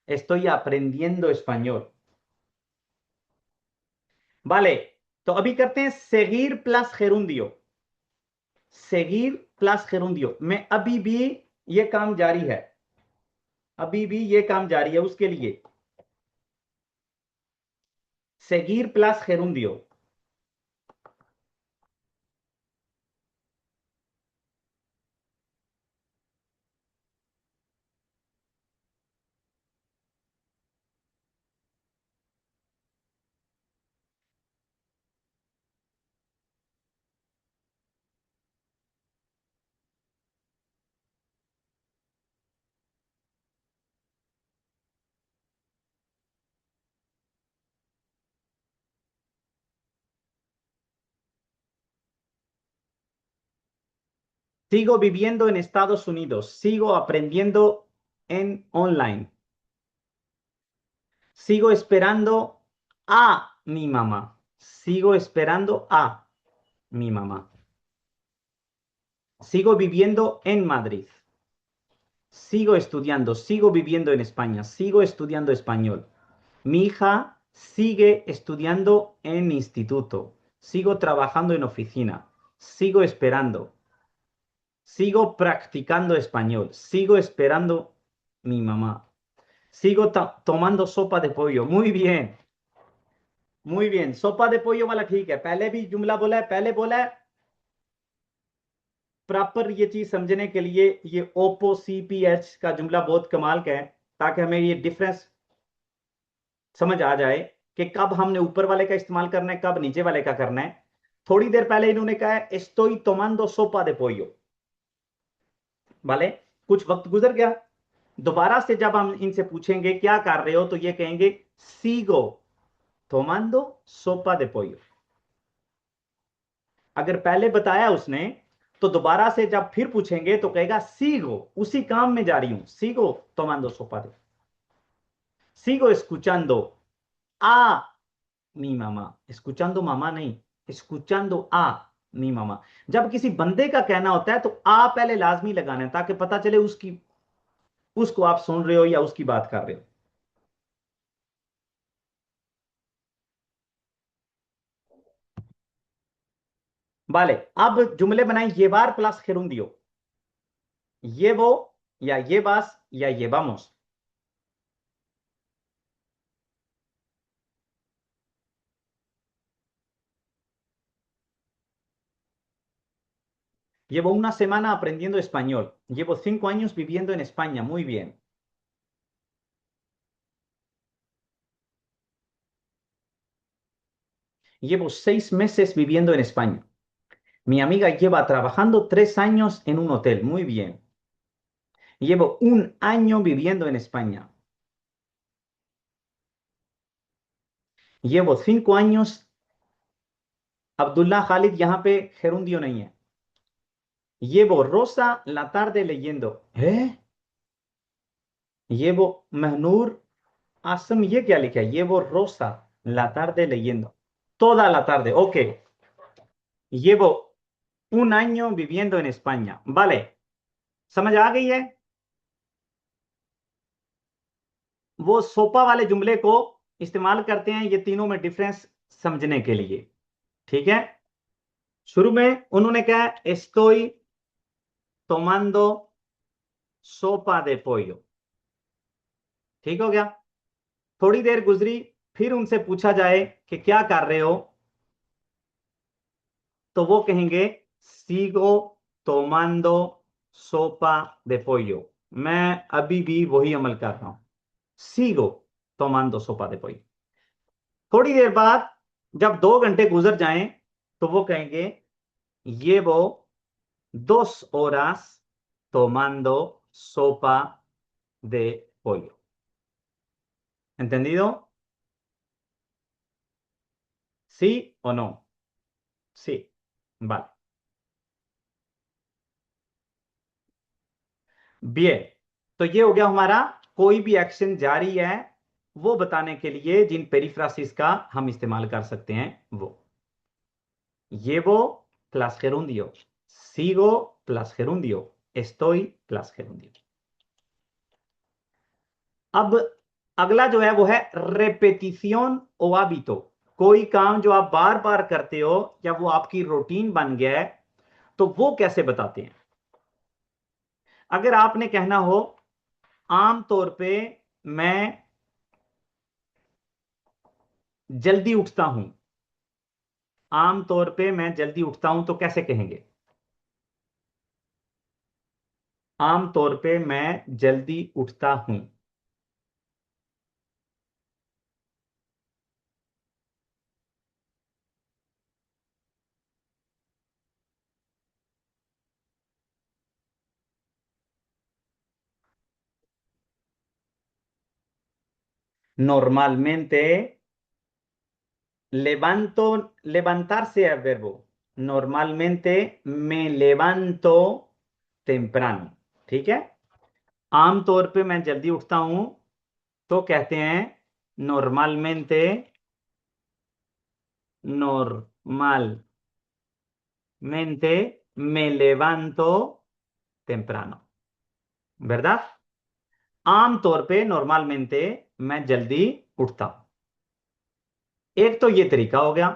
Estoy aprendiendo español. Vale. तो अभी करते हैं seguir plus gerundio. Seguir plus gerundio. मैं अभी भी ये काम जारी है. अभी भी ये काम जारी है उसके लिए seguir plus gerundio. Sigo viviendo en Estados Unidos. Sigo aprendiendo en online. Sigo esperando a mi mamá. Sigo esperando a mi mamá. Sigo viviendo en Madrid. Sigo estudiando. Sigo viviendo en España. Sigo estudiando español. Mi hija sigue estudiando en instituto. Sigo trabajando en oficina. Sigo esperando. Sigo practicando español. Sigo esperando mi mamá. Sigo tomando sopa de pollo. Muy bien. muy bien. सोपा दे पोयो वाला ठीक है. पहले भी जुमला बोला है पहले बोला है. प्रॉपर ये चीज समझने के लिए ये ओपो सीपीएच का जुमला बहुत कमाल का है ताकि हमें ये डिफरेंस समझ आ जाए कि कब हमने ऊपर वाले का इस्तेमाल करना है कब नीचे वाले का करना है. थोड़ी देर पहले इन्होंने कहा है estoy tomando sopa de pollo. vale कुछ वक्त गुजर गया. दोबारा से जब हम इनसे पूछेंगे क्या कर रहे हो, तो ये कहेंगे sigo tomando sopa de pollo। अगर पहले बताया उसने, तो दोबारा से जब फिर पूछेंगे तो कहेगा sigo, उसी काम में जा रही हूं, sigo tomando sopa de, sigo escuchando a mi mamá, escuchando mamá नहीं, escuchando a mi mamá। जब किसी बंदे का कहना होता है तो आ पहले लाजमी लगाना है, ताकि पता चले उसकी, उसको आप सुन रहे हो या उसकी बात कर रहे हो। vale, अब जुमले बनाए llevar प्लस gerundio, llevo या llevas या llevamos। Llevo una semana aprendiendo español, llevo 5 años viviendo en España, muy bien। Llevo 6 meses viviendo en España, mi amiga lleva trabajando 3 años en un hotel, muy bien। Llevo un año viviendo en España, llevo 5 años। Abdullah Khalid, यहाँ पे gerundio नहीं है। Llevo Rosa la tarde leyendo, llevo Mahnur Asam, ये क्या लिखा है? Llevo Rosa la tarde leyendo, toda la tarde, ok। Llevo un año viviendo en España, vale, समझ आ गई है? वो सोपा वाले जुमले को इस्तेमाल करते हैं ये तीनों में डिफरेंस समझने के लिए, ठीक है। शुरू में उन्होंने कहा estoy tomando sopa de pollo, ठीक हो गया। थोड़ी देर गुजरी, फिर उनसे पूछा जाए कि क्या कर रहे हो, तो वो कहेंगे sigo tomando sopa de pollo, मैं अभी भी वही अमल कर रहा हूं, sigo tomando sopa de pollo। थोड़ी देर बाद जब 2 घंटे गुजर जाएं, तो वो कहेंगे llevo 2 horas tomando sopa de pollo। ¿Entendido? ¿Sí o no? Sí, vale। bien, तो ये हो गया हमारा कोई भी एक्शन जारी है वो बताने के लिए जिन पेरिफ्रासिस का हम इस्तेमाल कर सकते हैं वो। llevo plus gerundio, sigo plus gerundio, estoy plus gerundio। अब अगला जो है वो है रेपेटिशन ओ hábito, कोई काम जो आप बार बार करते हो या वो आपकी रूटीन बन गया है, तो वो कैसे बताते हैं। अगर आपने कहना हो आम तौर पे मैं जल्दी उठता हूं, आम तौर पे मैं जल्दी उठता हूं, तो कैसे कहेंगे? आम तौर पे मैं जल्दी उठता हूं। Normalmente levanto, levantarse es verbo। Normalmente me levanto temprano, ठीक है। आमतौर पे मैं जल्दी उठता हूं, तो कहते हैं normalmente, normalmente me levanto temprano, ¿verdad? आमतौर पे normalmente मैं जल्दी उठता हूं। एक तो ये तरीका हो गया।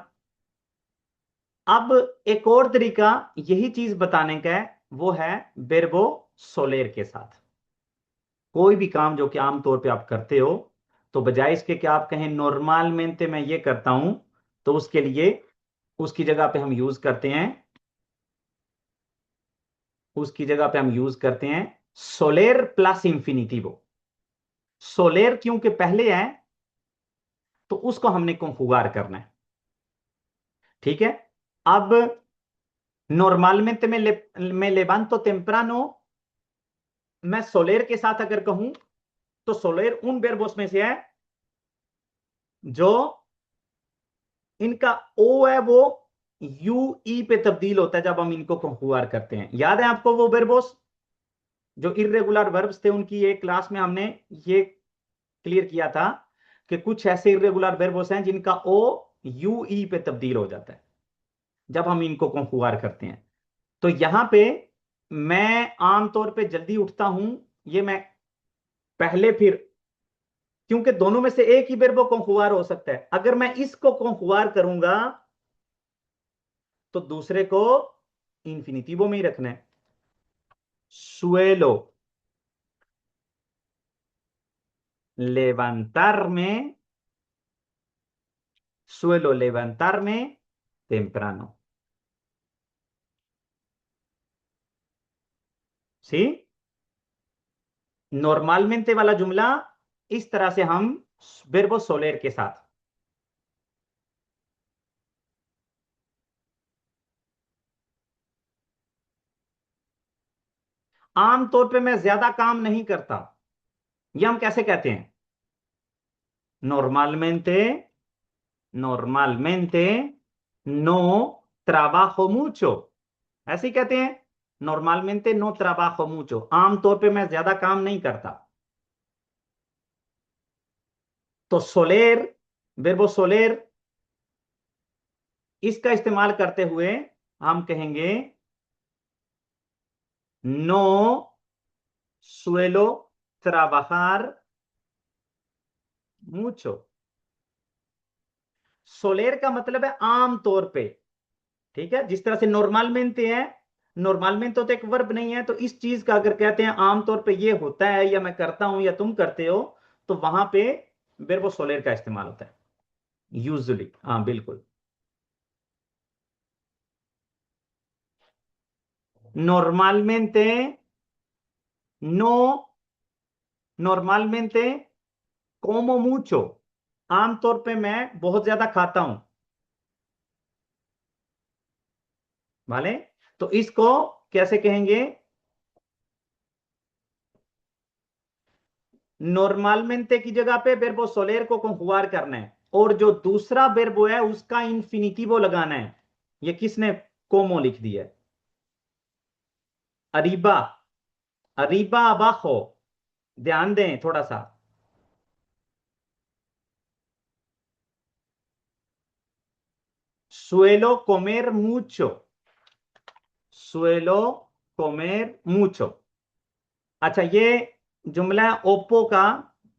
अब एक और तरीका यही चीज बताने का है, वो है बेरबो सोलेर के साथ। कोई भी काम जो कि आमतौर पे आप करते हो, तो बजाय इसके कि आप कहें नॉर्मलमेंटे मैं ये करता हूं, तो उसके लिए उसकी जगह पे हम यूज करते हैं, उसकी जगह पे हम यूज करते हैं सोलेर प्लस इंफिनिटिवो। सोलेर क्योंकि पहले है, तो उसको हमने कॉन्फ़िगर करना है, ठीक है। अब normalmente me levanto temprano, मैं सोलेर के साथ अगर कहूं तो सोलेर उन वर्बों में से है जो इनका ओ है वो यू ई पे तब्दील होता है जब हम इनको कंजुगार करते हैं। याद है आपको वो वर्बोस जो इर्रेगुलर वर्ब्स थे, उनकी एक क्लास में हमने ये क्लियर किया था कि कुछ ऐसे इर्रेगुलर वर्बोस हैं जिनका ओ यू ई पे तब्दील हो जाता है जब हम इनको कंजुगार करते हैं। तो यहां पे मैं आमतौर पे जल्दी उठता हूं, ये मैं पहले फिर, क्योंकि दोनों में से एक ही वर्ब कंजुगार हो सकता है। अगर मैं इसको कंजुगार करूंगा तो दूसरे को इंफिनिटिवो में ही रखना है। सुएलो levantarme, suelo levantarme temprano. ¿Sí? Normalmente वाला जुमला इस तरह से हम verbo soler के साथ। आमतौर पे मैं ज्यादा काम नहीं करता, ये हम कैसे कहते हैं? Normalmente, normalmente no trabajo mucho, ऐसे ही कहते हैं। नॉर्मलmente no trabajo mucho, आमतौर पे मैं ज्यादा काम नहीं करता। तो सोलेर, verbo सोलेर, इसका इस्तेमाल करते हुए हम कहेंगे no suelo trabajar mucho। सोलेर का मतलब है आम तौर पे, ठीक है? जिस तरह से नॉर्मलmente है, नॉर्मलmente तो एक वर्ब नहीं है, तो इस चीज का अगर कहते हैं आमतौर पे ये होता है या मैं करता हूं या तुम करते हो, तो वहां पे verbo सोलेर का इस्तेमाल होता है यूजुअली। हाँ बिल्कुल। नॉर्मलmente no, normalmente como mucho, आमतौर पे मैं बहुत ज्यादा खाता हूं। वाले, तो इसको कैसे कहेंगे? नॉर्मलmente की जगह पे verbo सोलेर को कंजुगार करना है, और जो दूसरा verbo है उसका इंफिनिटिवो लगाना है। ये किसने कोमो लिख दिया है? अरीबा, अरीबा अबाखो, ध्यान दें थोड़ा सा। सुएलो कोमेर मुcho, सुएलो कोमेर मुcho। अच्छा, ये जुमला है ओप्पो का।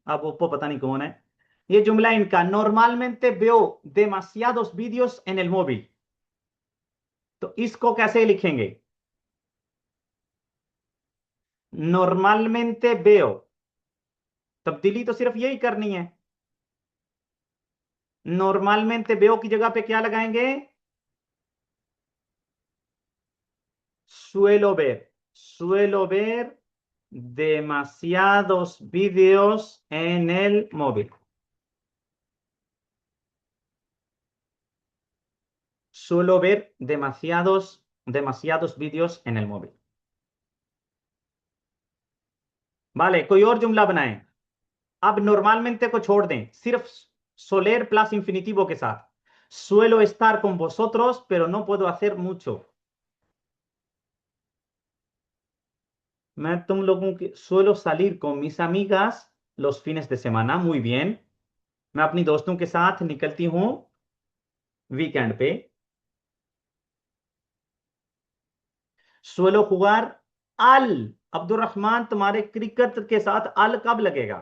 अब ओप्पो पता नहीं कौन है। ये जुमला इनका नॉर्मलmente veo demasiados vídeos en el móvil, तो इसको कैसे लिखेंगे? नॉर्मलmente veo, तब्दीली तो सिर्फ यही करनी है। नॉर्मलmente veo की जगह पे क्या लगाएंगे? suelo ver demasiados vídeos en el móvil, suelo ver demasiados vídeos en el móvil। vale, कोई और जुमला बनाएं। अब नॉर्मलmente को छोड़ दें, सिर्फ सोलेर प्लस इंफिनिटिवो के साथ। suelo estar con vosotros pero no puedo hacer mucho, मैं तुम लोगों के suelo salir con mis amigas los fines de semana, muy bien, मैं अपनी दोस्तों के साथ निकलती हूँ वीकेंड पे। suelo jugar al, Abdul Rahman तुम्हारे क्रिकेट के साथ अल कब लगेगा?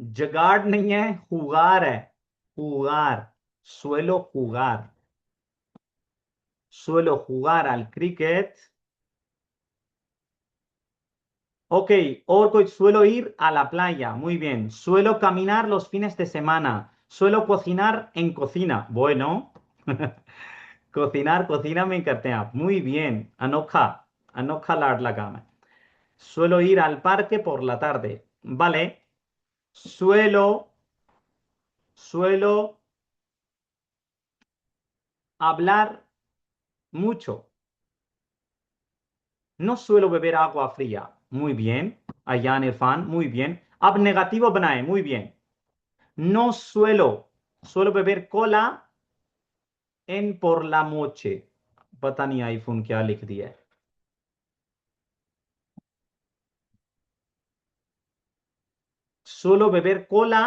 जगाड़ नहीं है, हुगार है, Hugar. suelo jugar, suelo jugar al cricket। Ok, और कोई? suelo ir a la playa, muy bien, suelo caminar los fines de semana, suelo cocinar en cocina, bueno, cocinar, cocina में करते हैं आप, muy bien, अनोखा, अनोखा लाडला काम है। suelo ir al parque por la tarde, vale, suelo hablar mucho, No suelo beber agua fría. Muy bien. Ayan Irfan, muy bien. अब negativo बनाए, muy bien. No suelo beber cola en por la noche. पता नहीं आईफोन क्या लिख दिया है. Suelo beber cola.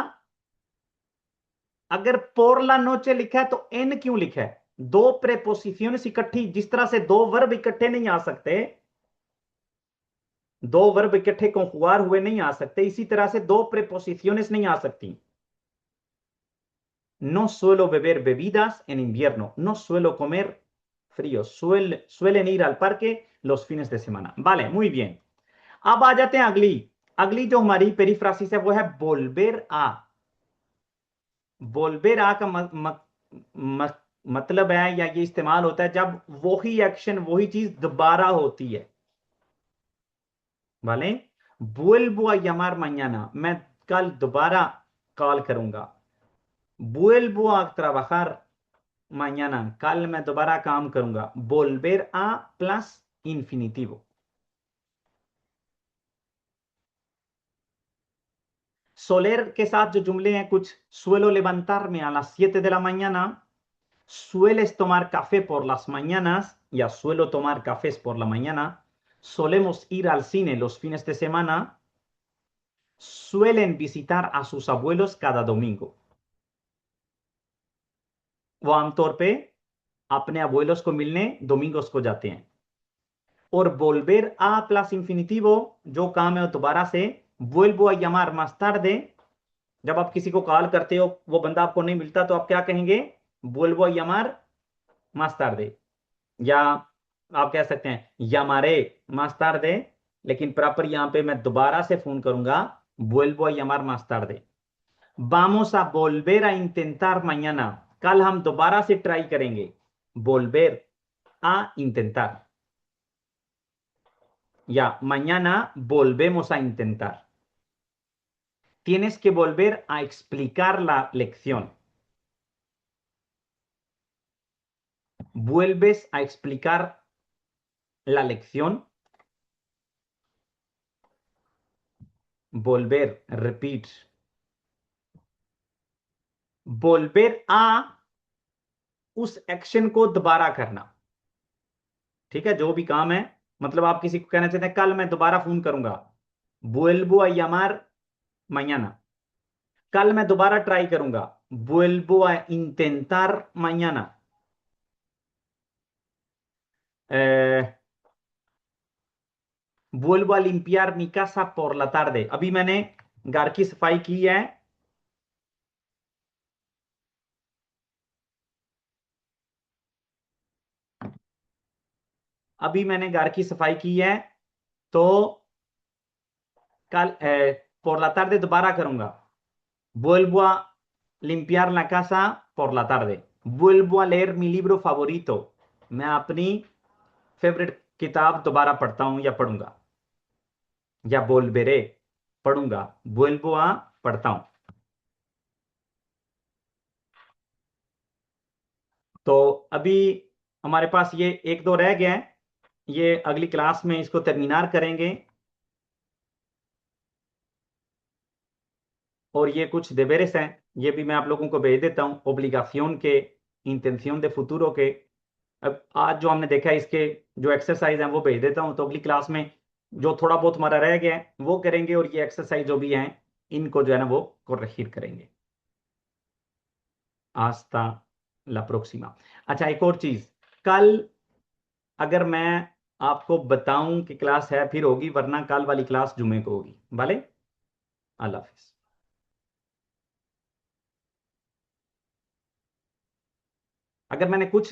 अगर por la noche लिखा है तो एन क्यों लिखा है? दो प्रेपोजिशंस इकट्ठी, जिस तरह से दो वर्ब इकट्ठे नहीं आ सकते, दो वर्ब इकट्ठे कंजुगार हुए नहीं आ सकते, इसी तरह से दो प्रेपोजिशंस नहीं आ सकती. No suelo beber bebidas en invierno. No suelo comer frío. Suelen ir al parque los fines de semana. Vale, muy bien. अब आ जाते हैं अगली. अगली जो हमारी पेरिफ्रासिस है वो है बोलबेर आ. बोलबेर आ का मतलब है, या ये इस्तेमाल होता है जब वही एक्शन, वही चीज दोबारा होती है. वाले, vuelvo a llamar mañana. मैं कल दोबारा कॉल करूंगा. Vuelvo a trabajar mañana. कल मैं दोबारा काम करूंगा. Volver a plus infinitivo. Soler के साथ जो जुमले हैं कुछ, suelo levantarme a las 7 de la mañana. Sueles tomar café por las mañanas. Ya suelo tomar cafés por la mañana. Solemos ir al cine los fines de semana. Suelen visitar a sus abuelos cada domingo. वो आमतौर पे अपने abuelos को मिलने domingos को जाते हैं. और volver a plus infinitivo जो काम है वो दोबारा से, vuelvo a llamar más tarde. जब आप किसी को कॉल करते हो, वो बंदा आपको नहीं मिलता, तो आप क्या कहेंगे? vuelvo a llamar más tarde. या आप कह सकते हैं llamaré más tarde, लेकिन प्रॉपर यहां पे मैं दोबारा से फोन करूंगा. vuelvo a llamar más tarde. Vamos a volver a intentar mañana. कल हम दोबारा से ट्राई करेंगे. volver a intentar. Ya, mañana volvemos a intentar. Tienes que volver a explicar la lección. Vuelves a explicar la lección. Volver, repeat. Volver a उस एक्शन को दोबारा करना. ठीक है, जो भी काम है, मतलब आप किसी को कहना चाहते हैं कल मैं दोबारा फोन करूंगा. Vuelvo a llamar mañana. कल मैं दोबारा ट्राई करूंगा. Vuelvo a intentar mañana. Vuelvo a limpiar mi casa por la tarde. अभी मैंने घर की सफाई की है. अभी मैंने घर की सफाई की है, तो कल por la tarde दोबारा करूंगा. Vuelvo a limpiar la casa por la tarde. Vuelvo a leer mi libro favorito. मैं अपनी फेवरेट किताब दोबारा पढ़ता हूं या पढ़ूंगा. या volveré, पढ़ूंगा. Vuelvo a, पढ़ता हूं. तो अभी हमारे पास ये एक दो रह गए हैं. ये अगली क्लास में इसको टर्मिनार करेंगे. और ये कुछ deberes हैं, ये भी मैं आप लोगों को भेज देता हूं. ओब्लिगाción के, intención de futuro के. अब आज जो हमने देखा है, इसके जो एक्सरसाइज हैं वो भेज देता हूं. तो अगली क्लास में जो थोड़ा बहुत हमारा रह गया है वो करेंगे, और ये एक्सरसाइज जो भी हैं इनको जो है ना वो कोरेक्ट करेंगे. आस्ता ला प्रोक्सिमा. अच्छा, एक और चीज, कल अगर मैं आपको बताऊं कि क्लास है फिर होगी, वरना कल वाली क्लास जुमे को होगी. भले, अल्लाह हाफिज. अगर मैंने कुछ